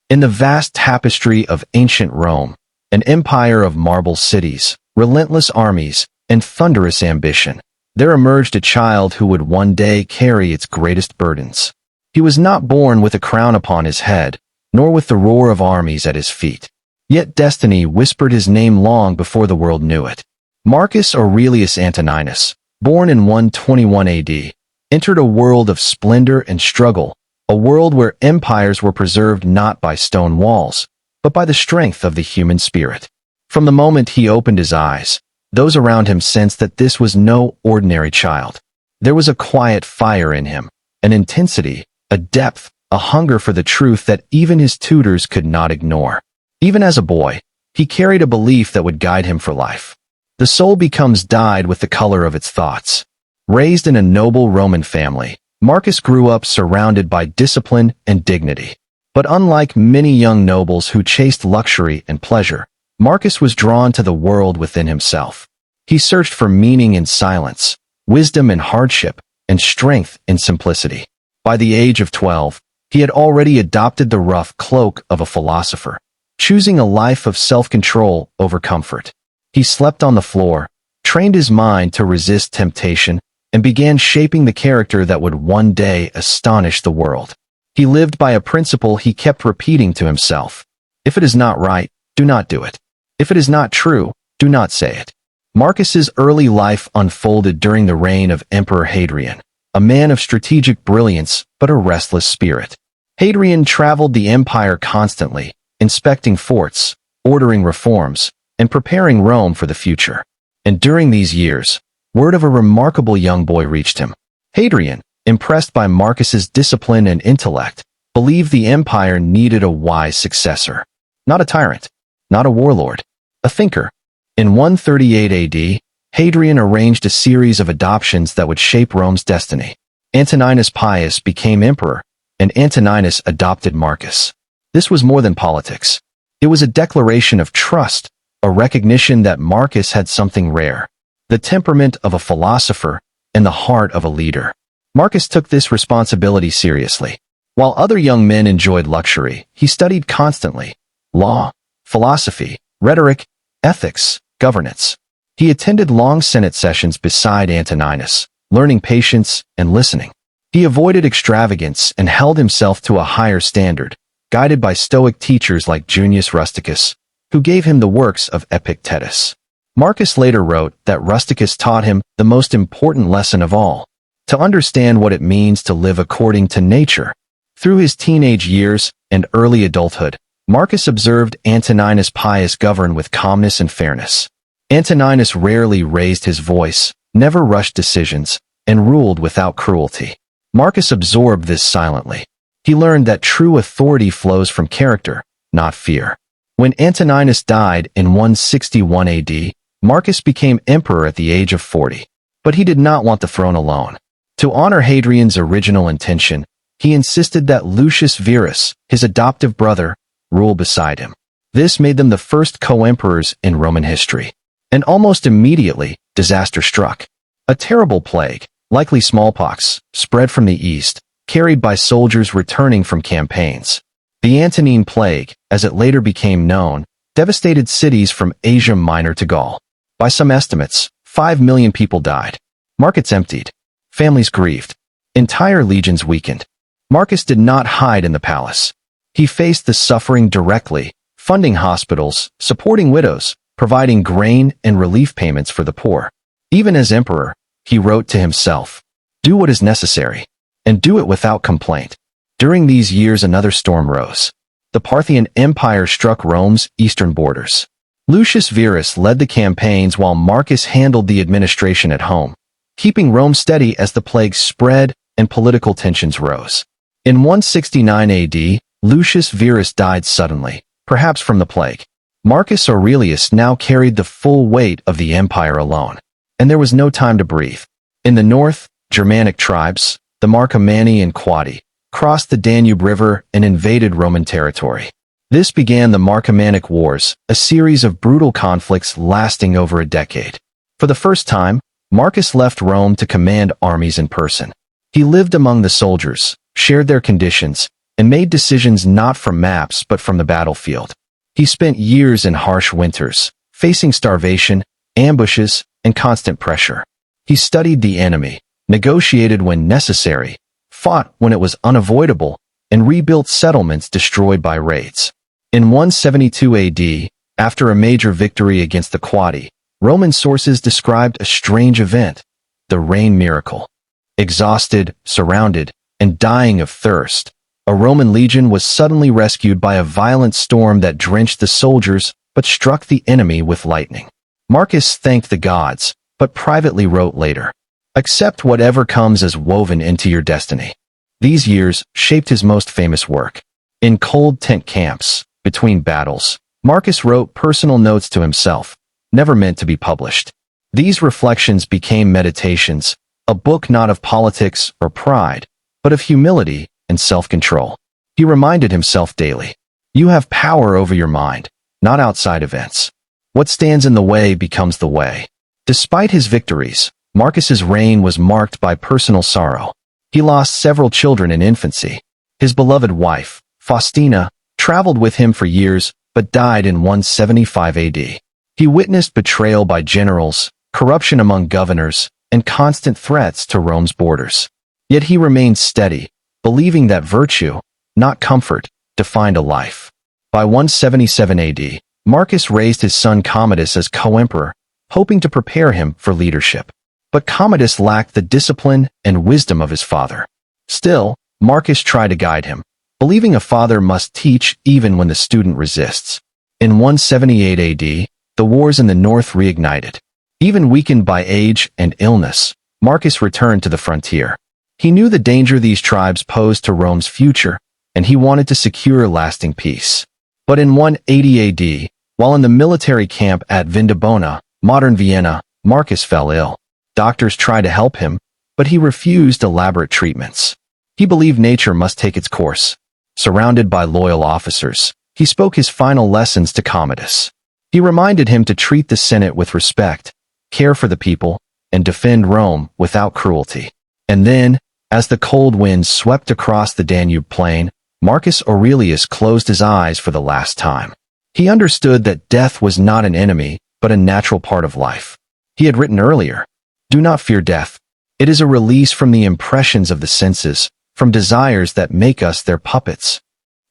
In the vast tapestry of ancient Rome, an empire of marble cities, relentless armies, and thunderous ambition, there emerged a child who would one day carry its greatest burdens. He was not born with a crown upon his head, nor with the roar of armies at his feet. Yet destiny whispered his name long before the world knew it. Marcus Aurelius Antoninus, born in 121 AD, entered a world of splendor and struggle, a world where empires were preserved not by stone walls, but by the strength of the human spirit. From the moment he opened his eyes, those around him sensed that this was no ordinary child. There was a quiet fire in him, an intensity, a depth, a hunger for the truth that even his tutors could not ignore. Even as a boy, he carried a belief that would guide him for life. The soul becomes dyed with the color of its thoughts. Raised in a noble Roman family, Marcus grew up surrounded by discipline and dignity. But unlike many young nobles who chased luxury and pleasure, Marcus was drawn to the world within himself. He searched for meaning in silence, wisdom in hardship, and strength in simplicity. By the age of 12, he had already adopted the rough cloak of a philosopher, choosing a life of self-control over comfort. He slept on the floor, trained his mind to resist temptation, and began shaping the character that would one day astonish the world. He lived by a principle he kept repeating to himself. If it is not right, do not do it. If it is not true, do not say it. Marcus's early life unfolded during the reign of Emperor Hadrian, a man of strategic brilliance but a restless spirit. Hadrian traveled the empire constantly, inspecting forts, ordering reforms, and preparing Rome for the future. And during these years, word of a remarkable young boy reached him. Hadrian, impressed by Marcus's discipline and intellect, believed the empire needed a wise successor. Not a tyrant, not a warlord, a thinker. In 138 AD, Hadrian arranged a series of adoptions that would shape Rome's destiny. Antoninus Pius became emperor, and Antoninus adopted Marcus. This was more than politics. It was a declaration of trust, a recognition that Marcus had something rare, the temperament of a philosopher and the heart of a leader. Marcus took this responsibility seriously. While other young men enjoyed luxury, he studied constantly: law, philosophy, rhetoric, ethics, governance. He attended long Senate sessions beside Antoninus, learning patience and listening. He avoided extravagance and held himself to a higher standard, guided by Stoic teachers like Junius Rusticus, who gave him the works of Epictetus. Marcus later wrote that Rusticus taught him the most important lesson of all: to understand what it means to live according to nature. Through his teenage years and early adulthood, Marcus observed Antoninus Pius govern with calmness and fairness. Antoninus rarely raised his voice, never rushed decisions, and ruled without cruelty. Marcus absorbed this silently. He learned that true authority flows from character, not fear. When Antoninus died in 161 AD, Marcus became emperor at the age of 40. But he did not want the throne alone. To honor Hadrian's original intention, he insisted that Lucius Verus, his adoptive brother, rule beside him. This made them the first co-emperors in Roman history. And almost immediately, disaster struck. A terrible plague, likely smallpox, spread from the east, carried by soldiers returning from campaigns. The Antonine Plague, as it later became known, devastated cities from Asia Minor to Gaul. By some estimates, 5 million people died. Markets emptied. Families grieved. Entire legions weakened. Marcus did not hide in the palace. He faced the suffering directly, funding hospitals, supporting widows, providing grain and relief payments for the poor. Even as emperor, he wrote to himself, "Do what is necessary, and do it without complaint." During these years, another storm rose. The Parthian Empire struck Rome's eastern borders. Lucius Verus led the campaigns while Marcus handled the administration at home, keeping Rome steady as the plague spread and political tensions rose. In 169 AD, Lucius Verus died suddenly, perhaps from the plague. Marcus Aurelius now carried the full weight of the empire alone, and there was no time to breathe. In the north, Germanic tribes, the Marcomanni and Quadi, crossed the Danube River and invaded Roman territory. This began the Marcomannic Wars, a series of brutal conflicts lasting over a decade. For the first time, Marcus left Rome to command armies in person. He lived among the soldiers, shared their conditions, and made decisions not from maps but from the battlefield. He spent years in harsh winters, facing starvation, ambushes, and constant pressure. He studied the enemy, negotiated when necessary, fought when it was unavoidable, and rebuilt settlements destroyed by raids. In 172 AD, after a major victory against the Quadi, Roman sources described a strange event, the rain miracle. Exhausted, surrounded, and dying of thirst, a Roman legion was suddenly rescued by a violent storm that drenched the soldiers but struck the enemy with lightning. Marcus thanked the gods, but privately wrote later, "Accept whatever comes as woven into your destiny." These years shaped his most famous work. In cold tent camps, between battles, Marcus wrote personal notes to himself, never meant to be published. These reflections became meditations, a book not of politics or pride, but of humility and self-control. He reminded himself daily, "You have power over your mind, not outside events. What stands in the way becomes the way." Despite his victories, Marcus's reign was marked by personal sorrow. He lost several children in infancy. His beloved wife, Faustina, traveled with him for years but died in 175 AD. He witnessed betrayal by generals, corruption among governors, and constant threats to Rome's borders. Yet he remained steady, believing that virtue, not comfort, defined a life. By 177 AD, Marcus raised his son Commodus as co-emperor, hoping to prepare him for leadership. But Commodus lacked the discipline and wisdom of his father. Still, Marcus tried to guide him, believing a father must teach even when the student resists. In 178 AD, the wars in the north reignited. Even weakened by age and illness, Marcus returned to the frontier. He knew the danger these tribes posed to Rome's future, and he wanted to secure lasting peace. But in 180 AD, while in the military camp at Vindobona, modern Vienna, Marcus fell ill. Doctors tried to help him, but he refused elaborate treatments. He believed nature must take its course. Surrounded by loyal officers, he spoke his final lessons to Commodus. He reminded him to treat the Senate with respect, care for the people, and defend Rome without cruelty. And then, as the cold winds swept across the Danube plain, Marcus Aurelius closed his eyes for the last time. He understood that death was not an enemy, but a natural part of life. He had written earlier, "Do not fear death. It is a release from the impressions of the senses, from desires that make us their puppets."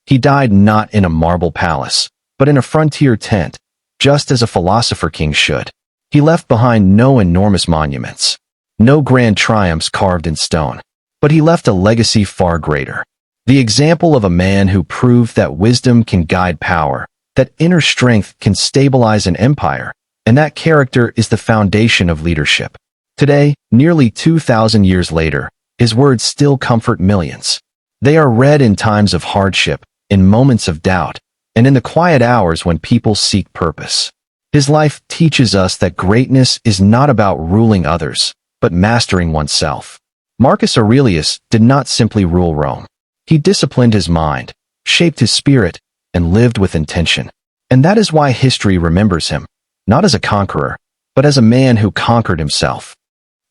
He died not in a marble palace, but in a frontier tent, just as a philosopher king should. He left behind no enormous monuments, no grand triumphs carved in stone, but he left a legacy far greater. The example of a man who proved that wisdom can guide power, that inner strength can stabilize an empire, and that character is the foundation of leadership. Today, nearly 2,000 years later, his words still comfort millions. They are read in times of hardship, in moments of doubt, and in the quiet hours when people seek purpose. His life teaches us that greatness is not about ruling others, but mastering oneself. Marcus Aurelius did not simply rule Rome. He disciplined his mind, shaped his spirit, and lived with intention. And that is why history remembers him, not as a conqueror, but as a man who conquered himself.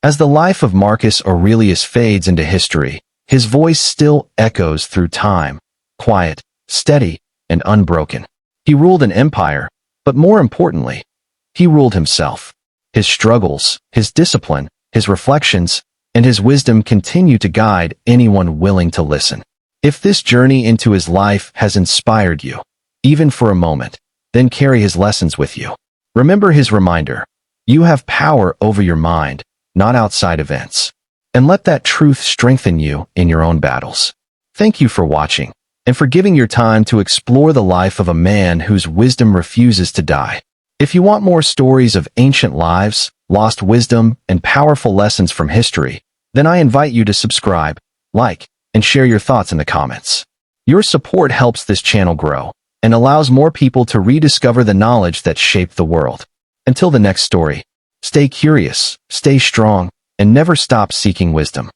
As the life of Marcus Aurelius fades into history, his voice still echoes through time, quiet, steady, and unbroken. He ruled an empire, but more importantly, he ruled himself. His struggles, his discipline, his reflections, and his wisdom continue to guide anyone willing to listen. If this journey into his life has inspired you, even for a moment, then carry his lessons with you. Remember his reminder, you have power over your mind, not outside events. And let that truth strengthen you in your own battles. Thank you for watching, and for giving your time to explore the life of a man whose wisdom refuses to die. If you want more stories of ancient lives, lost wisdom, and powerful lessons from history, then I invite you to subscribe, like, and share your thoughts in the comments. Your support helps this channel grow and allows more people to rediscover the knowledge that shaped the world. Until the next story, stay curious, stay strong, and never stop seeking wisdom.